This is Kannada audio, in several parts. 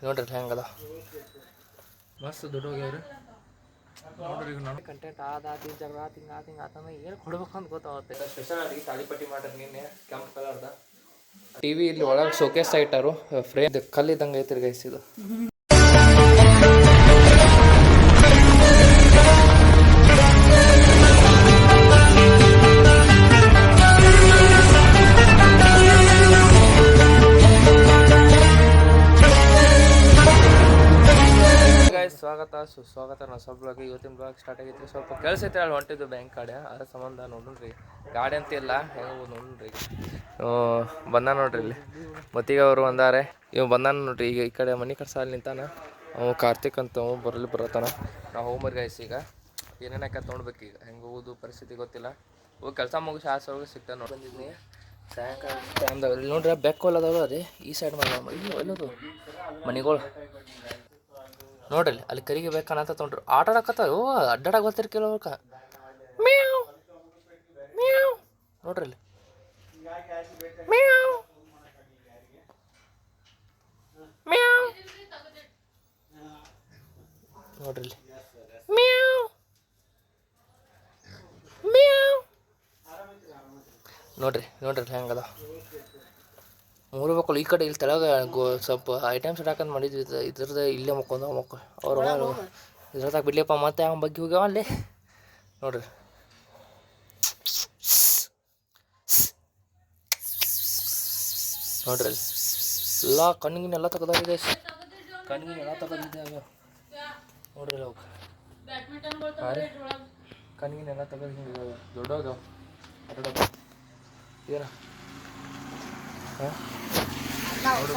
ನೋಡ್ರಿ ಹೆಂಗದ ಮಸ್ತ್ ದುಡ್ಡು ಹೋಗ್ಯಾವ್ರಿ ನೋಡ್ರಿ. ಈಗ ನಾನು ಕಂಟೆಂಟ್ ಆದ ಜಗಳ ಆತಂಗ ಏನು ಕೊಡ್ಬೇಕು ಅಂತ ಗೊತ್ತಾಗುತ್ತೆ. ಸ್ಪೆಷಲ್ ಅಡಿಗೆ ತಾಳಿಪಟ್ಟಿ ಮಾಡ್ರಿ ನಿನ್ನೆ ಕೆಂಪು ಕಲರ್ದ ಟಿವಿ ಇಲ್ಲಿ ಒಳಗೆ ಶೋಕೇಸ್ ಇಟ್ಟಾರು. ಫ್ರೇಮ್ ಕಲ್ಲಿದ್ದಂಗೆ ಐತ್ರಿ ಗೈಸ್ ಇದು. ಸ್ವಾಗತ ಸುಸ್ವಾಗತ. ನಾವು ಸ್ವಲ್ಪ ಇವತ್ತಿನ ಬ್ಲಾಗ್ ಸ್ಟಾರ್ಟ್ ಆಗೈತಿ. ಸ್ವಲ್ಪ ಕೆಲಸ ಐತೆ ಅಲ್ಲಿ ಹೊಂಟಿದ್ದು ಬ್ಯಾಂಕ್ ಕಡೆ, ಅದ್ರ ಸಂಬಂಧ ನೋಡ್ರಿ. ಗಾಡಿ ಅಂತ ಇಲ್ಲ ಹೆಂಗೆ ನೋಡ್ರಿ. ಬಂದಾನ ನೋಡ್ರಿ ಇಲ್ಲಿ ಮತ್ತಿಗೆ ಅವರು ಬಂದಾರೆ. ಇವ್ ಬಂದಾನ ನೋಡ್ರಿ. ಈಗ ಈ ಕಡೆ ಮನೆ ಕಡೆ ಸಾಲ ನಿಂತಾನ. ಅವು ಕಾರ್ತಿಕ್ ಅಂತ ಅವು ಬರತ್ತಾನ. ನಾವು ಹೋಮರ್ ಗೈಸ್ ಈಗ ಏನೇನು ಹಾಕ ತೊಗೊಳ್ಬೇಕು. ಈಗ ಹೆಂಗೆ ಹೋಗೋದು ಪರಿಸ್ಥಿತಿ ಗೊತ್ತಿಲ್ಲ. ಹೋಗಿ ಕೆಲಸ ಮುಗಿಸಿ ಒಳಗೆ ಸಿಗ್ತಾನೆ ನೋಡಿ. ಬಂದಿದ್ನಿ ಸಾಯಂಕಾಲ ಟೈಮ್ದಾಗ ಇಲ್ಲಿ ನೋಡ್ರಿ ಬೆಕ್ಕೋಲ್ ಅದಾವ ರೀ. ಈ ಸೈಡ್ ಎಲ್ಲದು ಮನೆಗಳು ನೋಡ್ರಿ ಅಲ್ಲಿ ಕರಿಗೆ ಬೇಕನ್ನತ್ತ ತೊಗೊಂಡ್ರು. ಆಟ ಆಡಕತ್ತಾವ ಅಡ್ಡಾಡಕ್ಕೆ ಬರ್ತಿರ್ ಕೆಲವ್ಕ ನೋಡ್ರಿ ಅಲ್ಲಿ ನೋಡ್ರಿ ಇಲ್ಲಿ ನೋಡ್ರಿ ಹೆಂಗದ ಮೂರು ಮಕ್ಕಳು. ಈ ಕಡೆ ಇಲ್ಲಿ ತೆಳಗ ಸ್ವಲ್ಪ ಐಟಮ್ಸ್ ಇಡಾಕಂತ ಮಾಡಿದ್ವಿ. ಇದ್ರದ್ದು ಇಲ್ಲೇ ಮಕ್ಕೊಂದು ಮಕ್ಕಳು ಅವ್ರು ಇದ್ರದಾಗ ಬಿಡ್ಲಿಪ್ಪ. ಮತ್ತೆ ಅವ್ನ ಬಗ್ಗೆ ಹೋಗ್ಯಾವ ಅಲ್ಲಿ ನೋಡ್ರಿ. ನೋಡ್ರಿ ಅಲ್ಲಿ ಎಲ್ಲ ಕಣ್ಣಿಗೆಲ್ಲ ತೆಗೆದಾಗಿದೆ. ಕಣ್ಣಿಗೆಲ್ಲ ತೆಗೆದಿದ್ದೆ ನೋಡ್ರಿ ಅವಕ್ಕೆ ಕಣ್ಣಿಗೆಲ್ಲ ತೆಗೆದು ದೊಡ್ಡದು ಏನ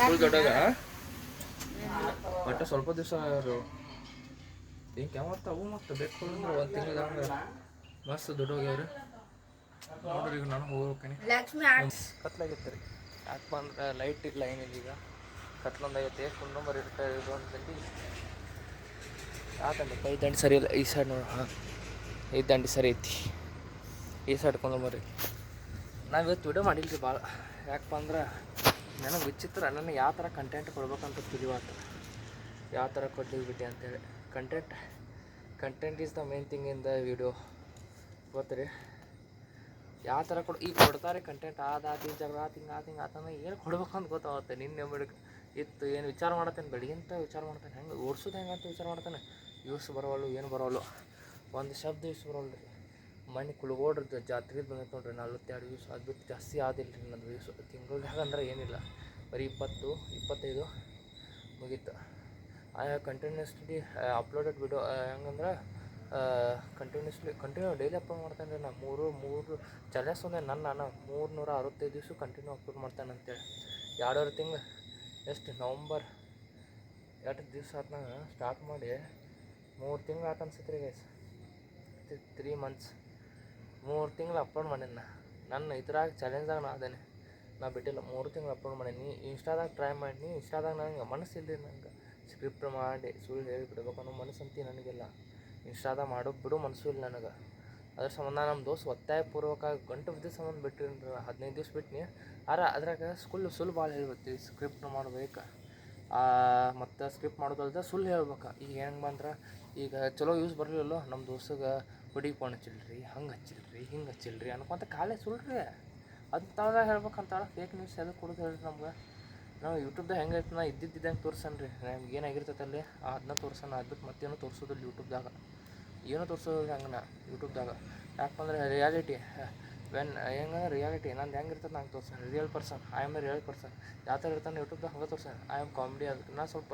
ಫುಲ್ ದೊಡ್ಡದ. ಬಟ್ ಸ್ವಲ್ಪ ದಿವಸ ಹಿಂಗೆ ಯಾವತ್ತ ಅವು ಮತ್ತು ಬೇಕು ಅಂದ್ರೆ ಒಂದು ತಿಂಗಳು ಮಸ್ತ್ ದೊಡ್ಡೋಗ್ಯಾವ್ರಿ ನೋಡ್ರಿ. ಈಗ ನಾನು ಹೋಗ್ತೀನಿ ಕತ್ಲಾಗಿತ್ತು ರೀ. ಯಾಕಪ್ಪ ಅಂದ್ರೆ ಲೈಟ್ ಇಲ್ಲ ಏನಿಲ್ಲ. ಈಗ ಕತ್ಲೊಂದಾಗೈತೆ. ಫುಲ್ ನಂಬರ್ ಇರುತ್ತೆ ಇದು ಅಂತಂದು ಯಾಕಂದ್ರೆ 5 ದಂಡಿ ಸರಿ ಇಲ್ಲ. ಈ ಸೈಡ್ ನೋಡಿ. ಹಾಂ 5 ದಂಡಿ ಸರಿ ಐತಿ. ಈ ಸೈಡ್ ಕೊಂಡ್ಬರ್ರಿ. ನಾವು ಇವತ್ತು ವಿಡಿಯೋ ಮಾಡಿಲ್ರಿ ಭಾಳ. ಯಾಕಪ್ಪ ಅಂದ್ರೆ ನನಗೆ ವಿಚಿತ್ರ. ನನಗೆ ಯಾವ ಥರ ಕಂಟೆಂಟ್ ಕೊಡ್ಬೇಕಂತ ತಿಳಿವಾತ. ಯಾವ ಥರ ಕೊಟ್ಟಿದ್ಬಿಟ್ಟೆ ಅಂತೇಳಿ. Content is the main thing in the video. ಗೊತ್ತು ರೀ ಯಾವ ಥರ ಈಗ ಕೊಡ್ತಾರೆ ಕಂಟೆಂಟ್ ಆದ ಜಗಳ ಆತಂಗ ಏನು ಕೊಡ್ಬೇಕು ಅಂತ ಗೊತ್ತಾಗುತ್ತೆ. ನಿನ್ನೆ ಬೆಳಗ್ಗೆ ಇತ್ತು ಏನು ವಿಚಾರ ಮಾಡತ್ತೇನೆ. ಬೆಳಗ್ಗಿಂತ ವಿಚಾರ ಮಾಡ್ತಾನೆ ಹೆಂಗೆ ಓಡಿಸೋದು ಹೆಂಗೆ ಅಂತ ವಿಚಾರ ಮಾಡ್ತಾನೆ. ಯೂಸ್ ಬರೋವಲ್ಲು ಏನು ಬರೋವಲ್ಲು. ಒಂದು ಶಬ್ದ ಯೂಸ್ ಬರೋಲ್ಲ ರೀ. ಮನೆ ಕುಳ್ಗೋಡ್ರದ್ದು ಜಾತ್ರೆದು ಬಂದೈತೆ ನೋಡ್ರಿ 42 ವ್ಯೂಸ್. ಅದು ಬಿಟ್ಟು ಜಾಸ್ತಿ ಆದಿಲ್ಲ ರೀ ನನ್ನದು ವ್ಯೂಸ್. ತಿಂಗಳ್ದಾಗ ಅಂದ್ರೆ ಏನಿಲ್ಲ ಬರೀ 20-25 ಮುಗೀತು. I have continuously uploaded video. ಹೆಂಗಂದ್ರೆ ಕಂಟಿನ್ಯೂ ಡೈಲಿ ಅಪ್ಲೋಡ್ ಮಾಡ್ತಾನೆ ರೀ. ನಾನು ಮೂರು ಚಾಲೆಂಜ್ ಒಂದೇ ನಾನು 365 ದಿವಸ ಕಂಟಿನ್ಯೂ ಅಪ್ಲೋಡ್ ಮಾಡ್ತಾನೆ ಅಂತೇಳಿ. 2 ತಿಂಗಳು ಎಷ್ಟು ನವಂಬರ್ 2 ದಿವಸ ಆತ ಸ್ಟಾರ್ಟ್ ಮಾಡಿ 3 ತಿಂಗಳು ಆತ ಅನ್ಸುತ್ತೆ ರೀ ಗೈಸ್. 3 ಮಂತ್ಸ್ 3 ತಿಂಗಳು ಅಪ್ಲೋಡ್ ಮಾಡೀನಿ ನನ್ನ ಇದ್ರಾಗ ಚಾಲೆಂಜ್ದಾಗ. ನಾ ಬಿಟ್ಟಿಲ್ಲ 3 ತಿಂಗಳು ಅಪ್ಲೋಡ್ ಮಾಡೀನಿ. ಇನ್ಸ್ಟಾದಾಗ ಟ್ರೈ ಮಾಡೀನಿ. ಇನ್ಸ್ಟಾದಾಗ ನನಗೆ ಮನಸ್ಸಿಲ್ಲ. ನಂಗೆ ಸ್ಕ್ರಿಪ್ಟ್ ಮಾಡಿ ಸುಳ್ಳು ಹೇಳಿಬಿಡ್ಬೇಕು ಅನ್ನೋ ಮನಸ್ಸಂತಿ ನನಗೆಲ್ಲ. ಇನ್ಸ್ಟಾದಾಗ ಬಿಡು ಮನಸ್ಸು ಇಲ್ಲ ನನಗೆ. ಅದ್ರ ಸಂಬಂಧ ನಮ್ಮ ದೋಸ್ತ್ ಒತ್ತಾಯಪೂರ್ವಕ ಗಂಟು ಬಿದ್ದ ಸಂಬಂಧ ಬಿಟ್ಟಿನಿ. 15 ದಿವ್ಸ ಬಿಟ್ಟಿನಿ. ಅದ್ರಾಗ ಸುಳ್ಳು ಭಾಳ ಹೇಳ್ಬೇಕು. ಸ್ಕ್ರಿಪ್ಟ್ ಮಾಡ್ಬೇಕು ಮತ್ತು ಸ್ಕ್ರಿಪ್ಟ್ ಮಾಡೋದಲ್ದ ಸುಳ್ಳು ಹೇಳ್ಬೇಕು. ಈಗ ಹೆಂಗೆ ಬಂದ್ರೆ ಈಗ ಚಲೋ ಯೂಸ್ ಬರಲಿಲ್ಲೋ ನಮ್ಮ ದೋಸ್ತಿಗೆ ಹುಡುಗಿ ಫೋನ್ ಹಚ್ಚಿಲ್ರಿ, ಹಂಗೆ ಹಚ್ಚಿಲ್ರಿ, ಹಿಂಗೆ ಹಚ್ಚಿಲ್ರಿ ಅನ್ಕೊಂತ ಕಾಲೇ ಸುಳ್ಳು ರೀ. ಅಂಥವ್ದಾಗ ಹೇಳ್ಬೇಕಂತಾಳೆ ಫೇಕ್ ನ್ಯೂಸ್ ಎದಕ್ಕೆ ಕೊಡೋದು ಹೇಳ್ರಿ ನಮ್ಗೆ. ನಾವು ಯೂಟ್ಯೂಬ್ದಾಗ ಹೆಂಗೆ ಐತೆ ನಾ ಇದ್ದಿದ್ದಂಗೆ ತೋರ್ಸನ್ ರೀ. ನಮ್ಗೆ ಏನಾಗಿರ್ತೈತೆ ಅಲ್ಲಿ ಅದನ್ನ ತೋರ್ಸೋಣ. ಅದಕ್ಕೆ ಮತ್ತೇನೋ ತೋರಿಸೋದಿಲ್ಲ ಯೂಟ್ಯೂಬ್ದಾಗ. ಏನೋ ತೋರಿಸೋದಿಲ್ಲ ಹಂಗೆ ನಾ ಯೂಟ್ಯೂಬ್ದಾಗ. ಯಾಕಂದ್ರೆ ರಿಯಾಲಿಟಿ ರಿಯಾಲಿಟಿ ನಂದು ಹೆಂಗೆ ಇರ್ತದೆ ನಂಗೆ ತೋರ್ಸೋಣ. Real person. I am a real person. ಯಾವ ಥರ ಇರ್ತಾನೆ ಯೂಟ್ಯೂಬ್ದಾಗ ಹಂಗೆ ತೋರ್ಸೋಣ. I am comedy. ಅದಕ್ಕೆ ನಾ ಸ್ವಲ್ಪ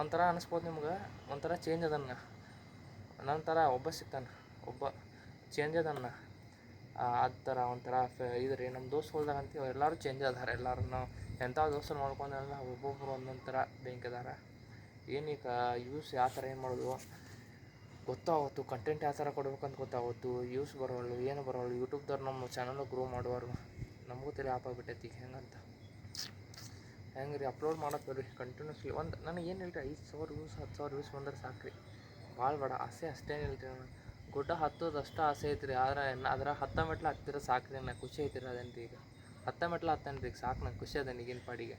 ಒಂಥರ ಅನಿಸ್ಬೋದು ನಿಮ್ಗೆ. ಒಂಥರ ಚೇಂಜ್ ಅದನ್ನ ನನ್ನ ಥರ ಒಬ್ಬ ಸಿಗ್ತಾನೆ. ಒಬ್ಬ ಚೇಂಜ್ ಅದನ್ನ ಆ ಥರ ಒಂಥರ ಇದು ರೀ. ನಮ್ಮ ದೋಸ್ತುಗಳ್ದಾಗ ಅಂತೀವಿ ಎಲ್ಲರೂ ಚೇಂಜ್ ಅದಾರೆ. ಎಲ್ಲರೂ ನಾವು ಎಂಥ ದೋಸ್ತರು ಮಾಡ್ಕೊಂಡೆಲ್ಲ ಒಬ್ಬೊಬ್ಬರು ಒಂದೊಂದು ಥರ ಬೆಂಕಿದಾರೆ. ಏನೀಗ ಯೂಸ್ ಯಾವ ಥರ ಏನು ಮಾಡೋದು ಗೊತ್ತಾಗೋತು. ಕಂಟೆಂಟ್ ಯಾವ ಥರ ಕೊಡ್ಬೇಕಂತ ಗೊತ್ತಾಗೋತು. ಯೂಸ್ ಬರೋವಲ್ಲು ಏನು ಬರೋವಲ್ಲು. ಯೂಟ್ಯೂಬ್ದವ್ರು ನಮ್ಮ ಚಾನಲ್ ಗ್ರೋ ಮಾಡುವರು. ನಮಗೂ ತಲೆ ಆಪಾಗ್ಬಿಟ್ಟೈತಿ ಈಗ ಹೆಂಗಂತ. ಹೆಂಗೆ ರೀ ಅಪ್ಲೋಡ್ ಮಾಡಕ್ಕೆ ರೀ ಕಂಟಿನ್ಯೂಸ್ಲಿ. ನನಗೆ ಏನು ಹೇಳ್ರಿ 5,000 ವ್ಯೂಸ್ 10,000 ವ್ಯೂಸ್ ಬಂದ್ರೆ ಸಾಕು ರೀ. ಭಾಳ ಬೇಡ. ಆಸೆ ಅಷ್ಟೇನಿಲ್ಲ ರೀ. ನಾನು ಗುಡ್ಡ ಹತ್ತೋದಷ್ಟು ಆಸೆ ಐತ್ರಿ. ಆದ್ರೆ ಅದರ 10 ಮೆಟ್ಲು ಹತ್ತಿರ ಸಾಕು ರೀ. ನಂಗೆ ಖುಷಿ ಐತಿರಿ ಅದೇನು ರೀ. ಈಗ 10 ಮೆಟ್ಲು ಹತ್ತೇನೆ ರೀ. ಸಾಕು ನಂಗೆ ಖುಷಿ ಅದ ಈಗಿನ ಪಾಡಿಗೆ.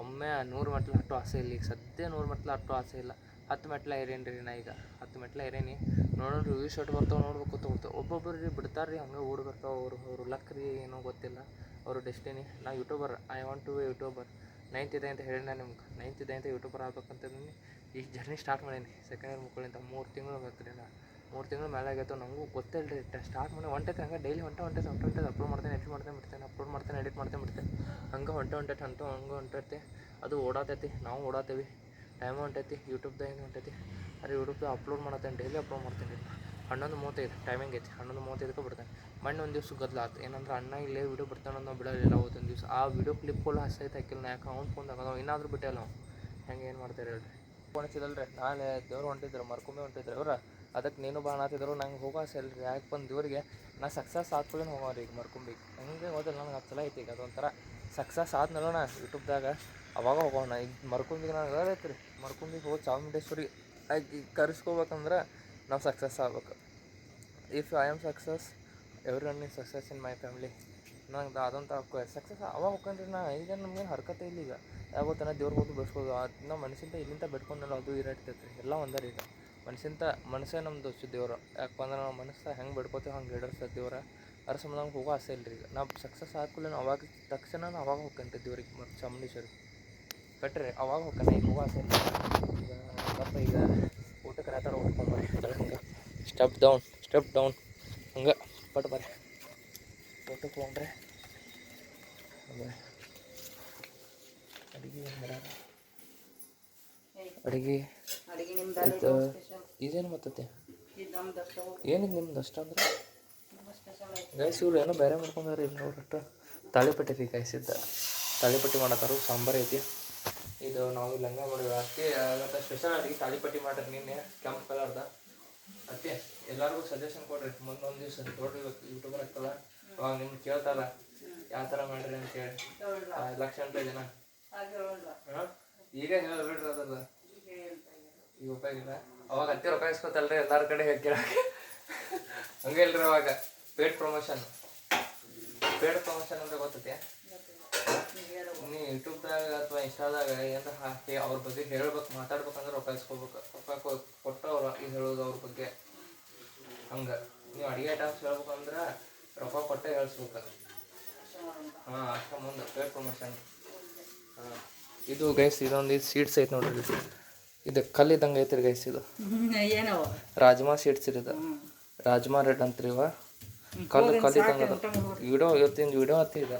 ಒಮ್ಮೆ 100 ಮೆಟ್ಲು ಹತ್ತೋ ಆಸೆ ಇಲ್ಲ. ಈಗ ಸದ್ಯ 100 ಮೆಟ್ಲು ಹತ್ತೋ ಆಸೆ ಇಲ್ಲ. 10 ಮೆಟ್ಲು ಏರೇನಿ ರೀ ನಾ ಈಗ. 10 ಮೆಟ್ಲು ಏರೇನಿ. ನೋಡೋಣ ರಿವ್ಯೂ ಶಾಟ್ ಬರ್ತಾವೆ, ನೋಡ್ಬೇಕು ತಗೋತಾವೆ. ಒಬ್ಬೊಬ್ಬರು ರೀ ಬಿಡ್ತಾರೆ ರೀ ಹಂಗೆ ಓಡಿ ಬರ್ತಾವೆ. ಅವ್ರು ಲಕ್ ರೀ, ಏನೋ ಗೊತ್ತಿಲ್ಲ, ಅವರು ಡೆಸ್ಟಿನಿ. ನಾ YouTuber, I want to be YouTuber. 9th ಇದೆ ಅಂತ ಹೇಳಿ ನಾನು ನಿಮ್ಗೆ. 9th ಇದೆ ಅಂತ ಯೂಟ್ಯೂಬರ್ ಆಗ್ಬೇಕಂತಂದು ಈಗ ಜರ್ನಿ ಸ್ಟಾರ್ಟ್ ಮಾಡೀನಿ. ಸೆಕೆಂಡ್ ಇಯರ್ ಮುಕ್ಕಳಿಂದ 3 ತಿಂಗಳು ಬೇಕು ರೀ. ನಾ 3 ತಿಂಗಳು ಮೇಲೆ ಆಗೈತೆ. ನನಗೂ ಗೊತ್ತಿಲ್ಲ ರೀ. ಸ್ಟಾರ್ಟ್ ಮಾಡಿ ಹೊಂಟೈತೆ ಹಂಗೆ ಡೈಲಿ ಹೊಂಟೈತೆ ಅಪ್ಲೋಡ್ ಮಾಡ್ತೇನೆ, ಎಡಿಟ್ ಮಾಡ್ತೇನೆ ಬಿಡ್ತೇನೆ, ಅಪ್ಲೋಡ್ ಮಾಡ್ತೇನೆ, ಎಡಿಟ್ ಮಾಡ್ತೇನೆ ಬಿಡ್ತೇನೆ. ಹಂಗೆ ಹೊಂಟೈತೆ ಅದು ಓಡಾತೈತಿ. ನಾವು ಓಡಾತೇವಿ. ಟೈಮು ಹೊಂಟೈತಿ. ಯೂಟ್ಯೂಬ್ದಾಗ ಏನು ಹೊಂಟೈತಿ. ಅರೆ ಯೂಟ್ಯೂಬ್ದಾಗ ಅಪ್ಲೋಡ್ ಮಾಡತ್ತೇನೆ, ಡೈಲಿ ಅಪ್ಲೋಡ್ ಮಾಡ್ತೇನೆ. 11:35 ಟೈಮಿಂಗ್ ಐತಿ. 11:35ಕ್ಕೆ ಬಿಡ್ತೇನೆ. ಮೊನ್ನೆ ಒಂದು ದಿವ್ಸ ಗದ್ದಲಾತು. ಏನಂದ್ರೆ ಅಣ್ಣ ಇಲ್ಲೇ ವೀಡಿಯೋ ಬಿಡ್ತಾನೆ ಅನ್ನೋ ಬಿಡೋದಿಲ್ಲ. ಅವತ್ತೊಂದು ದಿವ್ಸ ಆ ವೀಡಿಯೋ ಕ್ಲಿಪ್ಗಳು ಹಸ್ತೈತೆ ಹಾಕಿಲ್ಲ. ನಾ ಯಾಕೆ ಅವ್ನು ಫೋನ್ ತಗೋದು ಇನ್ನಾದರೂ ಬಿಟ್ಟಿಲ್ಲ ನಾವು. ಹೆಂಗೆ ಏನು ಮಾಡ್ತಾರೆ ಹೇಳ್ರಿ. ಫೋನ್ ಹಚ್ಚಿದಲ್ಲ ರೀ, ನಾಳೆ ದೇವ್ರು ಹೊಂಟಿದ್ರು, ಮರ್ಕೊಂಬೆ ಹೊಂಟಿದ್ರು ಅವ್ರು. ಅದಕ್ಕೆ ನೀನು ಬಾ ಅನ್ನತ್ತಿದ್ರು. ನಂಗೆ ಹೋಗೋ ಆಸೆ ಇಲ್ಲ ರೀ. ಯಾಕೆ ಬಂದು ದೇವ್ರಿಗೆ ನಾ ಸಕ್ಸಸ್ ಆದ್ಕೊಳ್ಳಿ ಹೋಗೋರಿ ಈಗ ಮರ್ಕೊಂಬಿಗೆ. ಹಂಗೆ ಹೋದಿಲ್ಲ ನನಗೆ ಅದು ಚಲೋ ಐತಿ. ಈಗ ಅದೊಂಥರ ಸಕ್ಸಸ್ ಆದ್ಮೇಲೆ ಯೂಟ್ಯೂಬ್ದಾಗ ಅವಾಗ ಹೋಗೋಣ. ಈಗ ಮರ್ಕೊಂಬಿಗೆ ನನಗೆ ಅದೈತೆ ರೀ. ಮರ್ಕೊಂಬಿಗೆ ಹೋಗಿ ಚಾಮುಂಡೇಶ್ವರಿ ಆಗಿ ಕರೆಸ್ಕೋಬೇಕಂದ್ರೆ ನಾವು ಸಕ್ಸಸ್ ಆಗ್ಬೇಕು. If I am success every one is success in my family. ನಂಗೆ ಅದೊಂದು ಸಕ್ಸಸ್ ಅವಾಗ ಹೋಗ್ಕೊಂಡ್ರಿ. ನಾ ಈಗ ನಮ್ಗೇನು ಹರ್ಕತೆ ಇಲ್ಲ. ಈಗ ಯಾವತ್ತನ ದೇವ್ರಿಗೆ ಹೋಗಿ ಬೆಳೆಸ್ಬೋದು. ನಾವು ಮನುಷ್ಯಂತ ಇಲ್ಲಿಂದ ಬೆಟ್ಕೊಂಡಲ್ಲ ಅದು ಇರಡ್ತೈತೆ ರೀ. ಎಲ್ಲ ಒಂದೇ ಈಗ ಮನಸ್ಸೇ ನಮ್ಮದು ದೇವ್ರು. ಯಾಕಂದ್ರೆ ನಾವು ಮನಸ್ಸು ಹೆಂಗೆ ಬೆಡ್ಕೋತೀವಿ ಹಂಗೆ ಈಡೇರಿಸ್ತದೆ ದೇವ್ರ. ಅದ್ರ ಸಂಬಂಧ ನಮ್ಗೆ ಹೋಗೋ ಆಸೆ ಇಲ್ಲ ರೀ. ಈಗ ನಾವು ಸಕ್ಸಸ್ ಆದ್ಕೂಲೆ ಅವಾಗ ತಕ್ಷಣ ಅವಾಗ ಹೋಗ್ಕೊಂತೀವಿ ದೇವ್ರಿಗೆ. ಮತ್ತು ಚಾಮುಂಡೇಶ್ವರಿ ಕಟ್ರಿ ಅವಾಗ ಹೋಗ್ತಾನೆ. ಈಗ ಹೋಗೋ ಆಸೆ ಇಲ್ಲ. ಈಗ ಸ್ವಲ್ಪ ಈಗ ಊಟಕ್ಕೆ ಆ ಥರ ಉಟ್ಕೊಂಬರಿ ಹಂಗೆ ಸ್ಟೆಪ್ ಡೌನ್ ಹಂಗೆ ಪಟ್ ಬರ್ರಿ ಊಟಕ್ಕೆ ಹೋಗ್ರೆ. ಅಡುಗೆ ಏನು ಮಾಡ್ಯಾರ? ಅಡುಗೆ ಇದೇನು ಮತ್ತೈತೆ? ಏನಿದು ನಿಮ್ದು ಅಷ್ಟ ಅಂದ್ರೆ ಗೈಸ್? ಇವ್ರು ಏನೋ ಬೇರೆ ಮಾಡ್ಕೊಂಡ್ರಿ. ಇಲ್ಲಿ ನೋಡ್ರಟ್ಟು ತಾಳಿಪಟ್ಟಿ ರೀ ಕಾಯಿಸಿದ್ದ. ತಾಳಿಪಟ್ಟಿ ಮಾಡತ್ತಾರು. ಸಾಂಬಾರು ಐತಿ. ಇದು ನಾವು ಇಲ್ಲಿ ಹಂಗೆ ಮಾಡಿವಿ. ಅದಕ್ಕೆ ಮತ್ತು ಸ್ಪೆಷಲ್ ಅಡುಗೆ ತಾಳಿಪಟ್ಟಿ ಮಾಡ್ರಿ. ನಿನ್ನೆ ಕೆಂಪು ಕಲರ್ದ. ಅದಕ್ಕೆ ಎಲ್ಲರಿಗೂ ಸಜೆಷನ್ ಕೊಡ್ರಿ. ಮುಂದೊಂದು ದಿವ್ಸ ನೋಡ್ರಿ ಯೂಟ್ಯೂಬರ್ ಆಗ್ತಲ್ಲ ಅವಾಗ ನಿಮ್ಗೆ ಕೇಳ್ತಾರ ಯಾವ ಥರ ಮಾಡಿರಿ ಅಂತೇಳಿ. 1,00,000 ಜನ ಹಾಂ ಈಗ ಹೇಳ್ಬಿಡ್ರಿ. ಅದಲ್ಲ ಈಗ ಉಪಯೋಗಿಲ್ಲ. ಅವಾಗ ಹತ್ತಿ ರೊಕ್ಕ ಇಸ್ಕೊತಲ್ರಿ ಎಲ್ಲರ ಕಡೆ ಕೇಳಕ್ಕೆ. ಹಂಗೆ ಇಲ್ರಿ. ಅವಾಗ ಪೇಡ್ ಪ್ರಮೋಷನ್ ಅಂದ್ರೆ ಗೊತ್ತೈತಿ. ನೀ ಯೂಟ್ಯೂಬ್ದಾಗ ಅಥವಾ ಇನ್ಸ್ಟಾದಾಗ ಏನಾರ ಹಾಕಿ ಅವ್ರ ಬಗ್ಗೆ ಹೇಳ್ಬೇಕು, ಮಾತಾಡ್ಬೇಕಂದ್ರೆ ರೊಕ್ಕ ಇಸ್ಕೊಬೇಕು. ರೊಕ್ಕ ಕೊಟ್ಟು ಅವ್ರು ಇದು ಹೇಳೋದು ಅವ್ರ ಬಗ್ಗೆ. ಹಂಗೆ ನೀವು ಅಡುಗೆ ಐಟಮ್ಸ್ ಹೇಳ್ಬೇಕಂದ್ರೆ ರೊಕ್ಕ ಕೊಟ್ಟೆ ಹೇಳಿಸ್ಬೇಕು. ಹಾಂ ಅಷ್ಟು ಮುಂದೆ ಪೇಡ್ ಪ್ರಮೋಷನ್. ಹಾಂ ಇದು ಗೈಸ್ ಇದೊಂದು ಸೀಡ್ಸ್ ಐತೆ ನೋಡ್ರಿ. ಇದು ಕಲ್ಲಿದ್ದಂಗೆ ಐತ್ರಿ ಗೈಸ್. ಇದು ರಾಜ್ಮಾ ಸೀಡ್ಸ್ ಇದು. ರಾಜ್ಮಾ ರೆಡ್ ಅಂತ್ರಿ ಇವ. ಕಲ್ಲಿದ್ದಂಗೆ ಅದು. ಇವತ್ತಿನ ವಿಡಿಯೋ ಹತ್ತಿ ಇದೆ.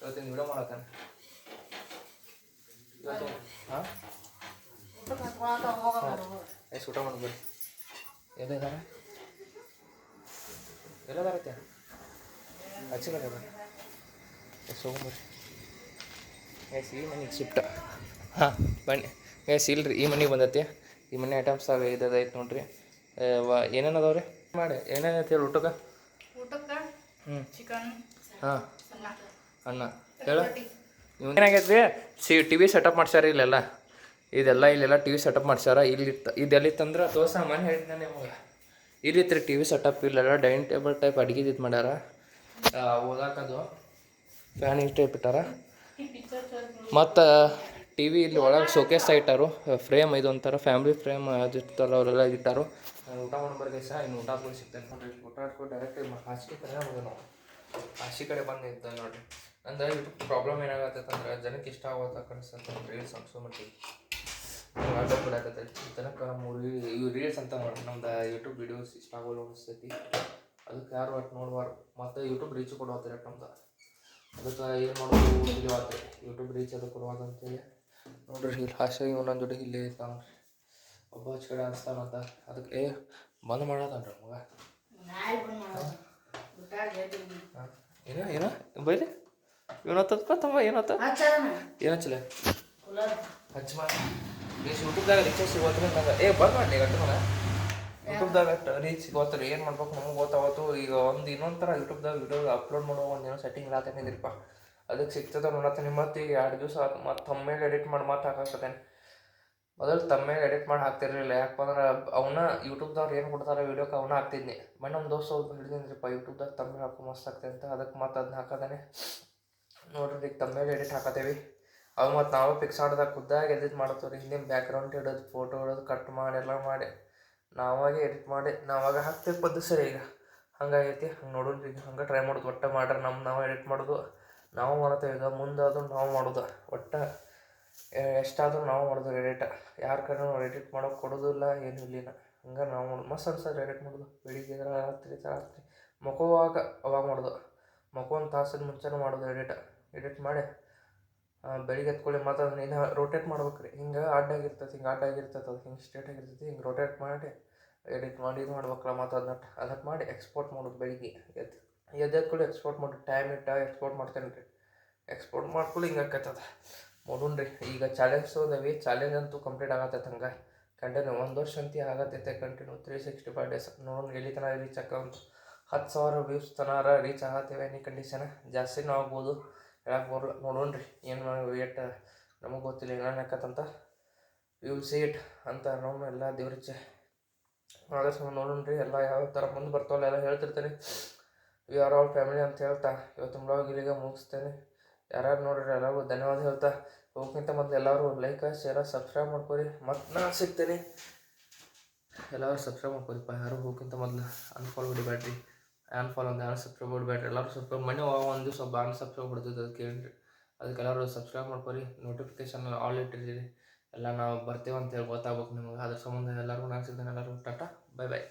ಇವತ್ತಿನ ವಿಡಿಯೋ ಮಾಡತ್ತಾನೆ. ಹಾಂ ಎಷ್ಟು ಊಟ ಮಾಡಿ ಬರ್ರಿ. ಎಲ್ಲದಾರ ಹಚ್ಚಿ ಕಡೆ ಎಷ್ಟು ಹೋಗ್ಬರ್ರಿ ಗೈಸ್. ಈ ಮನೆಗೆ ಶಿಫ್ಟ್. ಹಾಂ ಬನ್ನಿ ಗೈಸ್. ಇಲ್ರಿ ಈ ಮನೆಗೆ ಬಂದೈತಿ. ಈ ಮನೆ ಐಟಮ್ಸ್ ಇದೈತೆ ನೋಡ್ರಿ. ಏನೇನು ಅದಾವ ರೀ? ಮಾಡಿ ಏನೇನೈತಿ ಹೇಳಿ ಊಟಕ್ಕೆ? ಚಿಕನ್. ಹಾಂ ಅನ್ನ ಹೇಳ. ಏನಾಗೈತೆ ರೀ? ಟಿ ವಿ ಸೆಟಪ್ ಮಾಡ್ಸ್ಯಾರ ಇಲ್ಲೆಲ್ಲ. ಇಲ್ಲೆಲ್ಲ ಟಿ ವಿ ಸೆಟಪ್ ಮಾಡ್ಸ್ಯಾರ. ಇದೆಲ್ಲಿತ್ತಂದ್ರೆ ತೋರ್ಸ ಮನೆ ಹೇಳಿದ್ದೆ ನಿಮಗೆ. ಇಲ್ಲಿತ್ತು ರೀ ಟಿ ವಿ ಸೆಟಪ್. ಇಲ್ಲೆಲ್ಲ ಡೈನಿಂಗ್ ಟೇಬಲ್ ಟೈಪ್ ಅಡುಗೆ ಇದು ಮಾಡ್ಯಾರ. ಓದಾಕದು ಫ್ಯಾನ್ ಈ ಟೈಪ್ ಇಟ್ಟಾರ. ಮತ್ತು ಟಿ ವಿ ಇಲ್ಲಿ ಒಳಗೆ ಶೋಕೇಸ್ ಇಟ್ಟಾರು. ಫ್ರೇಮ್ ಇದೊಂಥರ ಫ್ಯಾಮಿಲಿ ಫ್ರೇಮ್ ಅದು ಇರ್ತಾರಲ್ಲ ಅವರೆಲ್ಲ ಇಟ್ಟಾರು. ಊಟ ಮಾಡ್ಬರ್ಗೆ ಸಹ ಇನ್ನು ಊಟ ಕೂಡ ಸಿಗ್ತೇನೆ ನೋಡಿರಿ. ಊಟ ಆಡ್ಕೊಂಡು ಡೈರೆಕ್ಟ್ ಹಾಸಿಗೆ ಕಡೆ ಹೋಗೋದು ನಾವು. ಹಾಸಿಗೆ ಕಡೆ ಬಂದು ಇದ್ದ ನೋಡಿರಿ. ಅಂದ್ರೆ ಯೂಟ್ಯೂಬ್ ಪ್ರಾಬ್ಲಮ್ ಏನಾಗತ್ತಂದ್ರೆ ಜನಕ್ಕೆ ಇಷ್ಟ ಆಗೋದ ಕಳಿಸ್ತಂತ ರೀಲ್ಸ್ ಅನ್ಸೋ ಮಟ್ಟಿಗೆ ಆರ್ಡರ್ ಬಿಡಾಕತ್ತೈತಿ. ಜನಕ್ಕೆ ಇವು ರೀಲ್ಸ್ ಅಂತ ನೋಡ್ರಿ. ನಮ್ದು ಯೂಟ್ಯೂಬ್ ವೀಡಿಯೋಸ್ ಇಷ್ಟ ಆಗೋಲ್ಲ ಅನಿಸ್ತೈತಿ. ಅದಕ್ಕೆ ಯಾರು ಒಟ್ಟು ನೋಡ್ಬಾರ್ದು. ಮತ್ತು ಯೂಟ್ಯೂಬ್ ರೀಚ್ ಕೊಡುವತ್ತಾರೆ ನಮ್ದು. ಅದಕ್ಕೆ ಏನು ಮಾಡೋದು ತಿಳಿವಾತ್ರಿ. ಯೂಟ್ಯೂಬ್ ರೀಚ್ ಅದು ಕೊಡುವಾಗ ಅಂತೇಳಿ ನೋಡ್ರಿ. ಇಲ್ಲಿ ಹಾಸ್ಯಾಗಿ ಒಂದೊಂದು ಜೋಡಿ ಇಲ್ಲಿ ಇರ್ತಾವ. ಒಬ್ಬ ಹಚ್ಚ ಕಡೆ ಅನಿಸ್ತಾನಂತ. ಅದಕ್ಕೆ ಬಂದ್ ಮಾಡೋದನ್ರಿ ಮಗ. ಏನೋ ಬೈಲಿ ಏನತ್ತಪ್ಪ ತಮ್ಮ? ಏನತ್ತ ಏನಚ್ಚಲ ಹಚ್ಚ ಮಾಡಿ ಯೂಟ್ಯೂಬ್ದಾಗ ರೀಚ್ ಸಿಗೋತ್ರಿ ನಂಗೆ. ಬಂದ್ ಮಾಡಿ ಗಟ್ಟ ಮಗ. ಯೂಟ್ಯೂಬ್ದಾಗ ರೀಚ್ ಸಿಗೋತ್ರಿ. ಏನು ಮಾಡ್ಬೇಕು ನಮಗೆ ಗೊತ್ತಾವತ್ತು. ಈಗ ಇನ್ನೊಂದು ಥರ ಯೂಟ್ಯೂಬ್ದಾಗ ವಿಡಿಯೋ ಅಪ್ಲೋಡ್ ಮಾಡೋ ಒಂದೇನೋ ಸೆಟ್ಟಿಂಗ್ ಇರತ್ತೇನಿದ್ರಿಪ್ಪ. ಅದಕ್ಕೆ ಸಿಗ್ತದೆ ನೋಡತ್ತೇನೆ. ಮತ್ತು ಈಗ 2 ದಿವಸ ಮತ್ತು ತಮ್ಮೇಲೆ ಎಡಿಟ್ ಮಾಡಿ ಮತ್ತೆ ಹಾಕಾಕತ್ತೇನೆ. ಮೊದಲು ತಮ್ಮೇಲೆ ಎಡಿಟ್ ಮಾಡಿ ಹಾಕ್ತಿರ್ಲಿಲ್ಲ. ಯಾಕಂದ್ರೆ ಅವನ್ನ ಯೂಟ್ಯೂಬ್ದವ್ರು ಏನು ಕೊಡ್ತಾರೆ ವೀಡಿಯೋಕ್ಕೆ ಅವನ್ನ ಹಾಕ್ತಿದ್ನಿ. ಮೊನ್ನೆ ಒಂದು ದೋಸ್ತ ಹಿಡಿದಿನ್ರಿಪ್ಪ ಯೂಟ್ಯೂಬ್ದಾಗ ತಮ್ಮೇಲೆ ಹಾಕೋ ಮಸ್ತ್ ಆಗ್ತದೆ ಅಂತ. ಅದಕ್ಕೆ ಮತ್ತೆ ಅದನ್ನ ಹಾಕೋದೇನೆ ನೋಡ್ರಿ. ಈಗ ತಮ್ಮೇಲೆ ಎಡಿಟ್ ಹಾಕತ್ತೇವಿ. ಅವು ಮತ್ತು ನಾವು ಪಿಕ್ಸ್ ಆಡ್ದಾಗ ಖುದ್ದಾಗಿ ಎಡಿಟ್ ಮಾಡ್ತೀವಿ ರೀ. ಹಿಂದಿನ ಬ್ಯಾಕ್ಗ್ರೌಂಡ್ ಇಡೋದು, ಫೋಟೋ ಇಡೋದು, ಕಟ್ ಮಾಡಿ ಎಲ್ಲ ಮಾಡಿ ನಾವಾಗೆ ಎಡಿಟ್ ಮಾಡಿ ನಾವಾಗ ಹಾಕ್ತೀವಿ ಪದ್ದು ಸರಿ. ಈಗ ಹಂಗಾಗೈತಿ. ಹಂಗೆ ನೋಡೋಣ ಈಗ ಹಂಗೆ ಟ್ರೈ ಮಾಡೋದು. ಒಟ್ಟು ಮಾಡ್ರೆ ನಾವು ಎಡಿಟ್ ಮಾಡೋದು, ನಾವು ಮಾಡ್ತೇವೆ. ಈಗ ಮುಂದೆ ಅದು ನಾವು ಮಾಡೋದು. ಒಟ್ಟು ಎಷ್ಟಾದರೂ ನಾವು ಮಾಡೋದು ಎಡಿಟ್. ಯಾರ ಕಡೆ ಎಡಿಟ್ ಮಾಡೋಕೆ ಕೊಡೋದಿಲ್ಲ, ಏನೂ ಇಲ್ಲಿನ. ಹಂಗೆ ನಾವು ಮಾಡೋದು. ಮಸ್ತ್ ಅನ್ಸೋದು ಎಡಿಟ್ ಮಾಡೋದು. ಬೆಳಿಗ್ಗೆ ರಾತ್ರಿ ಮಕ್ಕುವಾಗ ಅವಾಗ ಮಾಡೋದು. ಒಂದು ತಾಸಿನ ಮುಂಚೆನೂ ಮಾಡೋದು ಎಡಿಟ್ ಮಾಡಿ ಬೆಳಿಗ್ಗೆ ಎತ್ಕೊಳ್ಳಿ ಮತ್ತು ಅದನ್ನ ಇನ್ನು ರೊಟೇಟ್ ಮಾಡ್ಬೇಕು ರೀ. ಹಿಂಗೆ ಅಡ್ಡಾಗಿರ್ತೈತಿ, ಹಿಂಗೆ ಅಡ್ಡಾಗಿರ್ತೈತೆ, ಅದು ಹಿಂಗೆ ಸ್ಟ್ರೇಟ್ ಆಗಿರ್ತೈತಿ. ಹಿಂಗೆ ರೊಟೇಟ್ ಮಾಡಿ ಎಡಿಟ್ ಮಾಡಿ ಇದು ಮಾಡ್ಬೇಕಲ್ಲ. ಮತ್ತು ಅದಕ್ಕೆ ಮಾಡಿ ಎಕ್ಸ್ಪೋರ್ಟ್ ಮಾಡೋದು. ಬೆಳಿಗ್ಗೆ ಎದ್ದೇದ್ಕೊಳ್ಳಿ ಎಕ್ಸ್ಪೋರ್ಟ್ ಮಾಡಿ ಟೈಮ್ ಎಕ್ಸ್ಪೋರ್ಟ್ ಮಾಡ್ತೇನೆ ರೀ. ಎಕ್ಸ್ಪೋರ್ಟ್ ಮಾಡ್ಕೊಳ್ಳಿ ಹಿಂಗೆ ಆಕೈತದ. ನೋಡೋಣ ರೀ. ಈಗ ಚಾಲೆಂಜ್ ಚಾಲೆಂಜ್ ಅಂತೂ ಕಂಪ್ಲೀಟ್ ಆಗತ್ತೈತೆ. ಹಂಗೆ ಕಂಟಿನ್ಯೂ 1 ವರ್ಷ ಅಂತ ಆಗತ್ತೈತೆ. Continue 365 days. ನೋಡೋಣ ಎಲ್ಲಿ ತನಕ ರೀಚ್ ಆಕ್ಕಂತ. 10,000 ವ್ಯೂಸ್ ತನಕ ರೀಚ್ ಆಗತ್ತೇವೆ. ಎನಿ ಕಂಡೀಷನ್ ಜಾಸ್ತಿನೂ ಆಗ್ಬೋದು, ಹೇಳಕ್ಕೆ ಬರಲ್ಲ. ನೋಡೋಣ ರೀ ಏನು ವೇಟ್ ನಮಗೆ ಗೊತ್ತಿಲ್ಲ ಏನೇನು ಆಕತ್ತಂತ. ವಿಲ್ ಸಿ ಇಟ್ ಅಂತ ನಾವು ಎಲ್ಲ ದೇವ್ರಿಚ್ಛೆ ಆದಷ್ಟು ನೋಡೋಣ ರೀ. ಎಲ್ಲ ಯಾವ ಥರ ಮುಂದೆ ಬರ್ತಾವಲ್ಲ ಎಲ್ಲ ಹೇಳ್ತಿರ್ತೀನಿ. ವಿ ಆರ್ ಆಲ್ ಫ್ಯಾಮಿಲಿ ಅಂತ ಹೇಳ್ತಾ ಇವತ್ತು ಬ್ಲಾಗ್ ಇಲ್ಲಿಗೆ ಮುಗಿಸ್ತೇನೆ. ಯಾರ್ಯಾರು ನೋಡ್ರಿ ಎಲ್ಲರಿಗೂ ಧನ್ಯವಾದ ಹೇಳ್ತಾ ಹೋಗ್ಕಿಂತ ಮೊದಲು ಎಲ್ಲರೂ ಲೈಕ್ ಶೇರ್ ಸಬ್ಸ್ಕ್ರೈಬ್ ಮಾಡ್ಕೊರಿ. ಮತ್ತು ನಾನು ಸಿಗ್ತೀನಿ. ಎಲ್ಲರೂ ಸಬ್ಸ್ಕ್ರೈಬ್ ಮಾಡ್ಕೊರಿಪ್ಪ. ಯಾರು ಹೋಗ್ಕಿಂತ ಮೊದಲು ಅನ್ಫಾಲೋ ಹೊಡಿಬೇಡ್ರಿ. ಅನ್ಫಾಲೋ ಅಂತ ಸಬ್ಸ್ಕ್ರೈಬ್ ಹೊಡಿಬೇಡ್ರಿ. ಎಲ್ಲರೂ ಸಬ್ಸ್ಕ್ರೈಬ್ ಮನೆ ಒಂದು ದಿವಸ ಸಬ್ಸ್ಕ್ರೈಬ್ ಹೊಡ್ದಿದ್ದು ಅದಕ್ಕೆ ಕೇಳಿರಿ. ಅದಕ್ಕೆಲ್ಲರೂ ಸಬ್ಸ್ಕ್ರೈಬ್ ಮಾಡ್ಕೊರಿ. ನೋಟಿಫಿಕೇಶನ್ ಆಲ್ ಇಟ್ಟಿದ್ದೀರಿ. ಎಲ್ಲ ನಾವು ಬರ್ತೀವಿ ಅಂತೇಳಿ ಗೊತ್ತಾಗ್ಬೇಕು ನಿಮ್ಗೆ. ಅದ್ರ ಸಂಬಂಧ ಎಲ್ಲರಿಗೂ ನಾನು ಸಿಗ್ತೇನೆ. ಎಲ್ಲರೂ ಟಾಟಾ, ಬೈ ಬೈ.